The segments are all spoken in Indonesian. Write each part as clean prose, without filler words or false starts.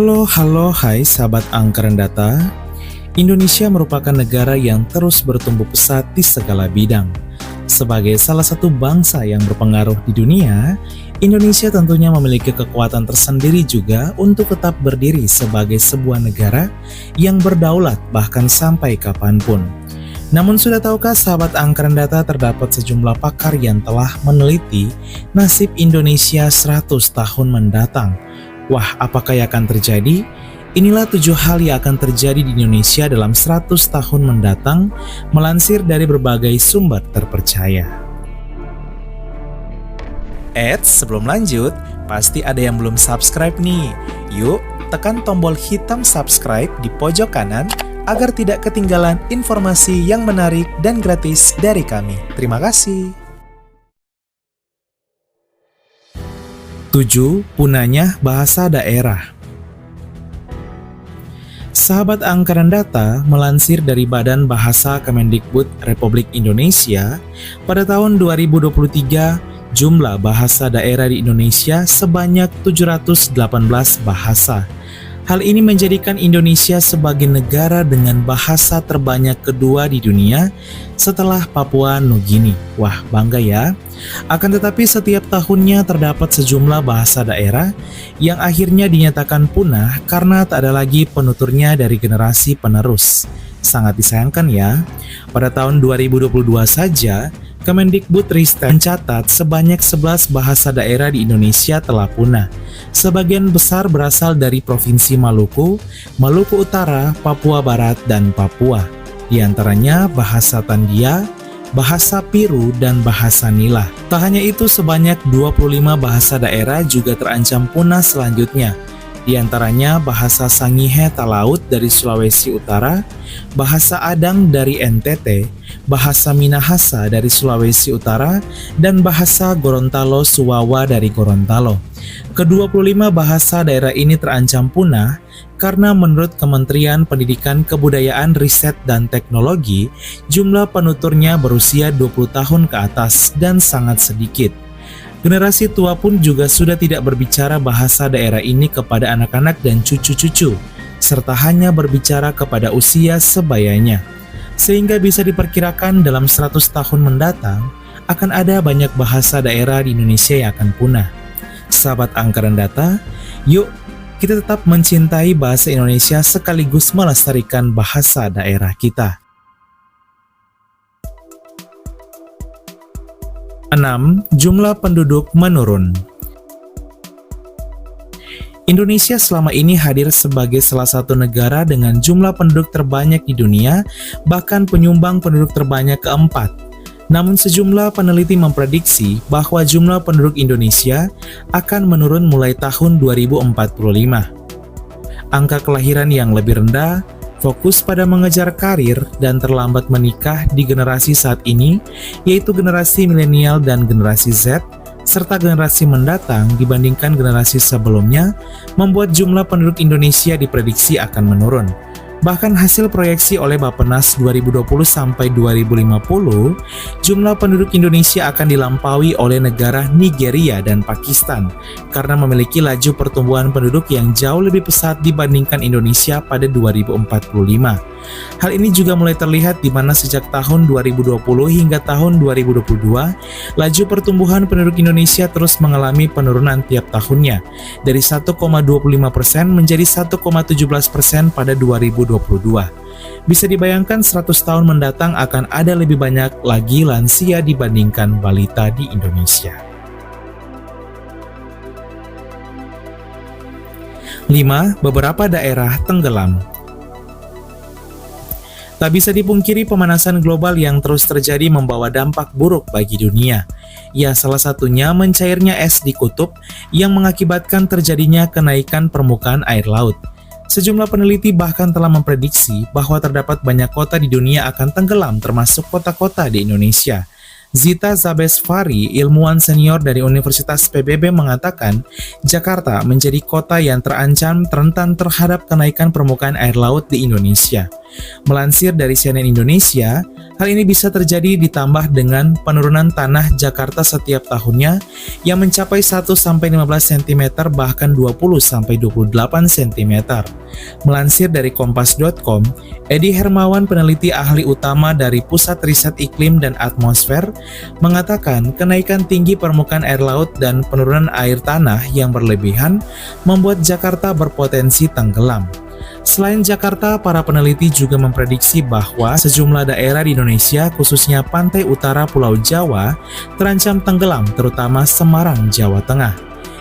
Halo, hai sahabat anggaran data. Indonesia merupakan negara yang terus bertumbuh pesat di segala bidang. Sebagai salah satu bangsa yang berpengaruh di dunia, Indonesia tentunya memiliki kekuatan tersendiri juga untuk tetap berdiri sebagai sebuah negara yang berdaulat bahkan sampai kapanpun. Namun sudah tahukah sahabat anggaran data terdapat sejumlah pakar yang telah meneliti nasib Indonesia 100 tahun mendatang? Wah, apakah yang akan terjadi? Inilah 7 hal yang akan terjadi di Indonesia dalam 100 tahun mendatang, melansir dari berbagai sumber terpercaya. Sebelum lanjut, pasti ada yang belum subscribe nih. Yuk, tekan tombol hitam subscribe di pojok kanan agar tidak ketinggalan informasi yang menarik dan gratis dari kami. Terima kasih. 7. Punahnya bahasa daerah. Sahabat anggaran data, melansir dari Badan Bahasa Kemendikbud Republik Indonesia, pada tahun 2023, jumlah bahasa daerah di Indonesia sebanyak 718 bahasa. Hal ini menjadikan Indonesia sebagai negara dengan bahasa terbanyak kedua di dunia setelah Papua Nugini. Wah, bangga ya. Akan tetapi setiap tahunnya terdapat sejumlah bahasa daerah yang akhirnya dinyatakan punah karena tak ada lagi penuturnya dari generasi penerus. Sangat disayangkan ya. Pada tahun 2022 saja, Kemendikbudristek mencatat sebanyak 11 bahasa daerah di Indonesia telah punah. Sebagian besar berasal dari Provinsi Maluku, Maluku Utara, Papua Barat, dan Papua. Di antaranya bahasa Tandia, bahasa Piru, dan bahasa Nila. Tak hanya itu, sebanyak 25 bahasa daerah juga terancam punah selanjutnya. Di antaranya bahasa Sangihe Talaut dari Sulawesi Utara, bahasa Adang dari NTT, bahasa Minahasa dari Sulawesi Utara, dan bahasa Gorontalo Suwawa dari Gorontalo. Ke-25 bahasa daerah ini terancam punah karena menurut Kementerian Pendidikan Kebudayaan Riset dan Teknologi, jumlah penuturnya berusia 20 tahun ke atas dan sangat sedikit. Generasi tua pun juga sudah tidak berbicara bahasa daerah ini kepada anak-anak dan cucu-cucu, serta hanya berbicara kepada usia sebayanya. Sehingga bisa diperkirakan dalam 100 tahun mendatang, akan ada banyak bahasa daerah di Indonesia yang akan punah. Sahabat anggaran data, yuk kita tetap mencintai bahasa Indonesia sekaligus melestarikan bahasa daerah kita. 6. Jumlah penduduk menurun. Indonesia selama ini hadir sebagai salah satu negara dengan jumlah penduduk terbanyak di dunia, bahkan penyumbang penduduk terbanyak keempat. Namun sejumlah peneliti memprediksi bahwa jumlah penduduk Indonesia akan menurun mulai tahun 2045. Angka kelahiran yang lebih rendah, fokus pada mengejar karir, dan terlambat menikah di generasi saat ini, yaitu generasi milenial dan generasi Z, serta generasi mendatang dibandingkan generasi sebelumnya, membuat jumlah penduduk Indonesia diprediksi akan menurun. Bahkan hasil proyeksi oleh Bappenas 2020 sampai 2050, jumlah penduduk Indonesia akan dilampaui oleh negara Nigeria dan Pakistan karena memiliki laju pertumbuhan penduduk yang jauh lebih pesat dibandingkan Indonesia pada 2045. Hal ini juga mulai terlihat di mana sejak tahun 2020 hingga tahun 2022, laju pertumbuhan penduduk Indonesia terus mengalami penurunan tiap tahunnya, dari 1,25% menjadi 1,17% pada 2022. Bisa dibayangkan 100 tahun mendatang akan ada lebih banyak lagi lansia dibandingkan balita di Indonesia. 5. Beberapa daerah tenggelam. Tak bisa dipungkiri pemanasan global yang terus terjadi membawa dampak buruk bagi dunia. Ya, salah satunya mencairnya es di kutub yang mengakibatkan terjadinya kenaikan permukaan air laut. Sejumlah peneliti bahkan telah memprediksi bahwa terdapat banyak kota di dunia akan tenggelam termasuk kota-kota di Indonesia. Zita Zabesvari, ilmuwan senior dari Universitas PBB mengatakan, Jakarta menjadi kota yang terancam rentan terhadap kenaikan permukaan air laut di Indonesia. Melansir dari CNN Indonesia, hal ini bisa terjadi ditambah dengan penurunan tanah Jakarta setiap tahunnya yang mencapai 1-15 cm bahkan 20-28 cm. Melansir dari kompas.com, Edi Hermawan, peneliti ahli utama dari Pusat Riset Iklim dan Atmosfer, mengatakan kenaikan tinggi permukaan air laut dan penurunan air tanah yang berlebihan membuat Jakarta berpotensi tenggelam. Selain Jakarta, para peneliti juga memprediksi bahwa sejumlah daerah di Indonesia, khususnya pantai utara Pulau Jawa, terancam tenggelam, terutama Semarang, Jawa Tengah.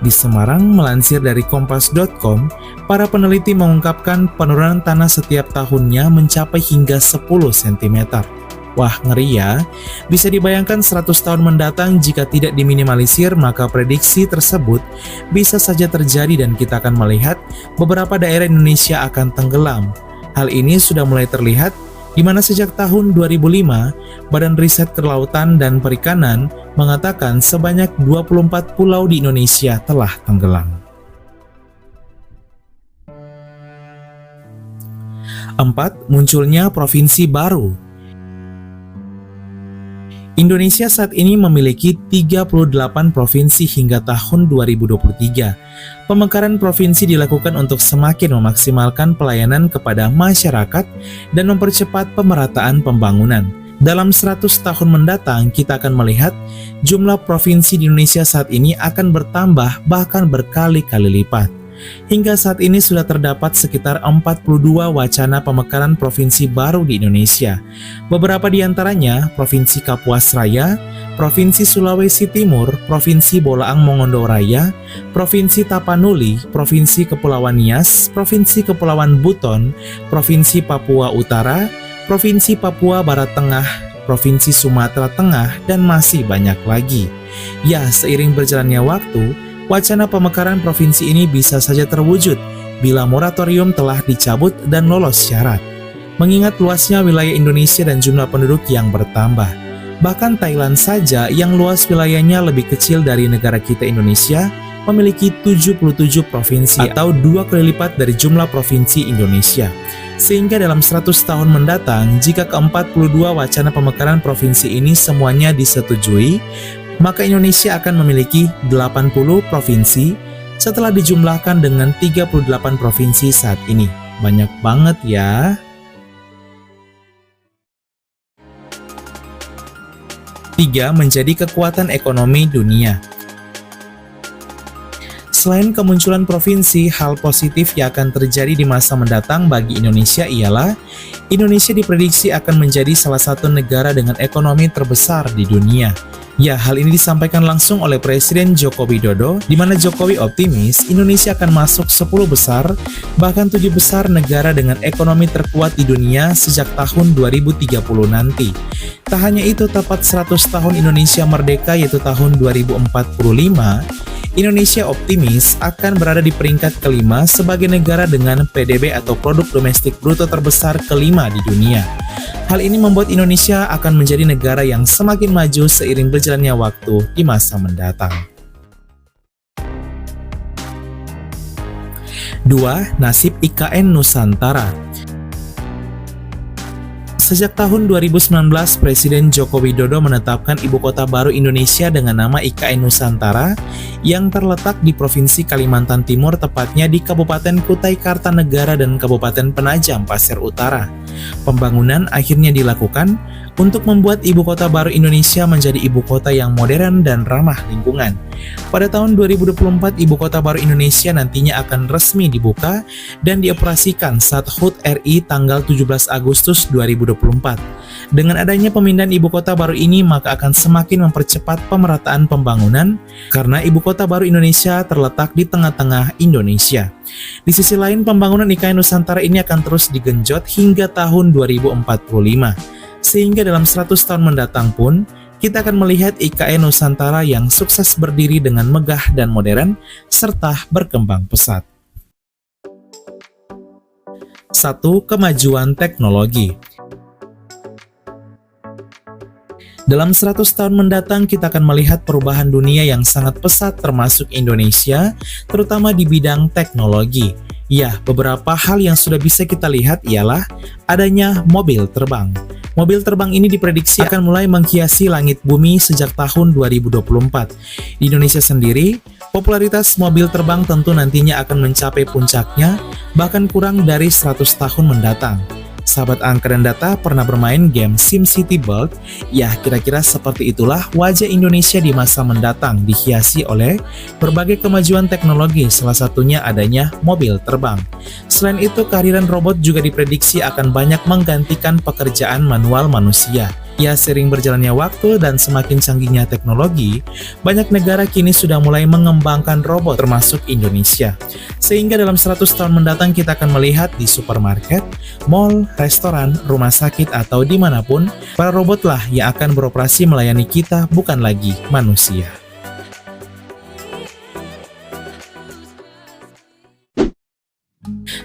Di Semarang, melansir dari kompas.com, para peneliti mengungkapkan penurunan tanah setiap tahunnya mencapai hingga 10 cm. Wah, ngeri ya. Bisa dibayangkan 100 tahun mendatang jika tidak diminimalisir, maka prediksi tersebut bisa saja terjadi dan kita akan melihat beberapa daerah Indonesia akan tenggelam. Hal ini sudah mulai terlihat di mana sejak tahun 2005, Badan Riset Kelautan dan Perikanan mengatakan sebanyak 24 pulau di Indonesia telah tenggelam. 4. Munculnya provinsi baru. Indonesia saat ini memiliki 38 provinsi hingga tahun 2023. Pemekaran provinsi dilakukan untuk semakin memaksimalkan pelayanan kepada masyarakat dan mempercepat pemerataan pembangunan. Dalam 100 tahun mendatang, kita akan melihat jumlah provinsi di Indonesia saat ini akan bertambah bahkan berkali-kali lipat. Hingga saat ini sudah terdapat sekitar 42 wacana pemekaran provinsi baru di Indonesia. Beberapa di antaranya Provinsi Kapuas Raya, Provinsi Sulawesi Timur, Provinsi Bolaang Mongondo Raya, Provinsi Tapanuli, Provinsi Kepulauan Nias, Provinsi Kepulauan Buton, Provinsi Papua Utara, Provinsi Papua Barat Tengah, Provinsi Sumatera Tengah, dan masih banyak lagi. Ya, seiring berjalannya waktu, wacana pemekaran provinsi ini bisa saja terwujud bila moratorium telah dicabut dan lolos syarat. Mengingat luasnya wilayah Indonesia dan jumlah penduduk yang bertambah, bahkan Thailand saja yang luas wilayahnya lebih kecil dari negara kita Indonesia memiliki 77 provinsi atau 2 kali lipat dari jumlah provinsi Indonesia. Sehingga dalam 100 tahun mendatang, jika ke-42 wacana pemekaran provinsi ini semuanya disetujui, maka Indonesia akan memiliki 80 provinsi setelah dijumlahkan dengan 38 provinsi saat ini. Banyak banget ya. 3. Menjadi kekuatan ekonomi dunia. Selain kemunculan provinsi, hal positif yang akan terjadi di masa mendatang bagi Indonesia ialah Indonesia diprediksi akan menjadi salah satu negara dengan ekonomi terbesar di dunia. Ya, hal ini disampaikan langsung oleh Presiden Joko Widodo, di mana Jokowi optimis Indonesia akan masuk 10 besar, bahkan 7 besar negara dengan ekonomi terkuat di dunia sejak tahun 2030 nanti. Tak hanya itu, tepat 100 tahun Indonesia merdeka yaitu tahun 2045, Indonesia optimis akan berada di peringkat kelima sebagai negara dengan PDB atau produk domestik bruto terbesar kelima di dunia. Hal ini membuat Indonesia akan menjadi negara yang semakin maju seiring berjalannya waktu di masa mendatang. 2. Nasib IKN Nusantara. Sejak tahun 2019, Presiden Joko Widodo menetapkan ibu kota baru Indonesia dengan nama IKN Nusantara yang terletak di Provinsi Kalimantan Timur, tepatnya di Kabupaten Kutai Kartanegara dan Kabupaten Penajam Pasir Utara. Pembangunan akhirnya dilakukan untuk membuat ibu kota baru Indonesia menjadi ibu kota yang modern dan ramah lingkungan. Pada tahun 2024, ibu kota baru Indonesia nantinya akan resmi dibuka dan dioperasikan saat HUT RI tanggal 17 Agustus 2024. Dengan adanya pemindahan ibu kota baru ini, maka akan semakin mempercepat pemerataan pembangunan karena ibu kota baru Indonesia terletak di tengah-tengah Indonesia. Di sisi lain, pembangunan IKN Nusantara ini akan terus digenjot hingga tahun 2045. Sehingga dalam 100 tahun mendatang pun, kita akan melihat IKN Nusantara yang sukses berdiri dengan megah dan modern, serta berkembang pesat. 1. Kemajuan teknologi. Dalam 100 tahun mendatang, kita akan melihat perubahan dunia yang sangat pesat termasuk Indonesia, terutama di bidang teknologi. Ya, beberapa hal yang sudah bisa kita lihat ialah adanya mobil terbang. Mobil terbang ini diprediksi akan mulai menghiasi langit bumi sejak tahun 2024. Di Indonesia sendiri, popularitas mobil terbang tentu nantinya akan mencapai puncaknya bahkan kurang dari 100 tahun mendatang. Sahabat Angka dan Data pernah bermain game SimCity World? Ya, kira-kira seperti itulah wajah Indonesia di masa mendatang dihiasi oleh berbagai kemajuan teknologi, salah satunya adanya mobil terbang. Selain itu, kehadiran robot juga diprediksi akan banyak menggantikan pekerjaan manual manusia. Ya, seiring berjalannya waktu dan semakin canggihnya teknologi, banyak negara kini sudah mulai mengembangkan robot termasuk Indonesia. Sehingga dalam 100 tahun mendatang kita akan melihat di supermarket, mall, restoran, rumah sakit, atau dimanapun, para robotlah yang akan beroperasi melayani kita, bukan lagi manusia.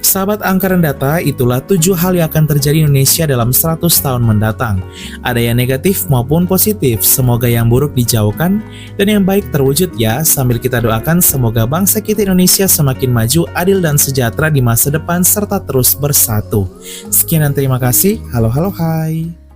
Sahabat Angka dan Data, itulah 7 hal yang akan terjadi di Indonesia dalam 100 tahun mendatang. Ada yang negatif maupun positif, semoga yang buruk dijauhkan dan yang baik terwujud ya. Sambil kita doakan semoga bangsa kita Indonesia semakin maju, adil dan sejahtera di masa depan serta terus bersatu. Sekian dan terima kasih. Halo halo hai.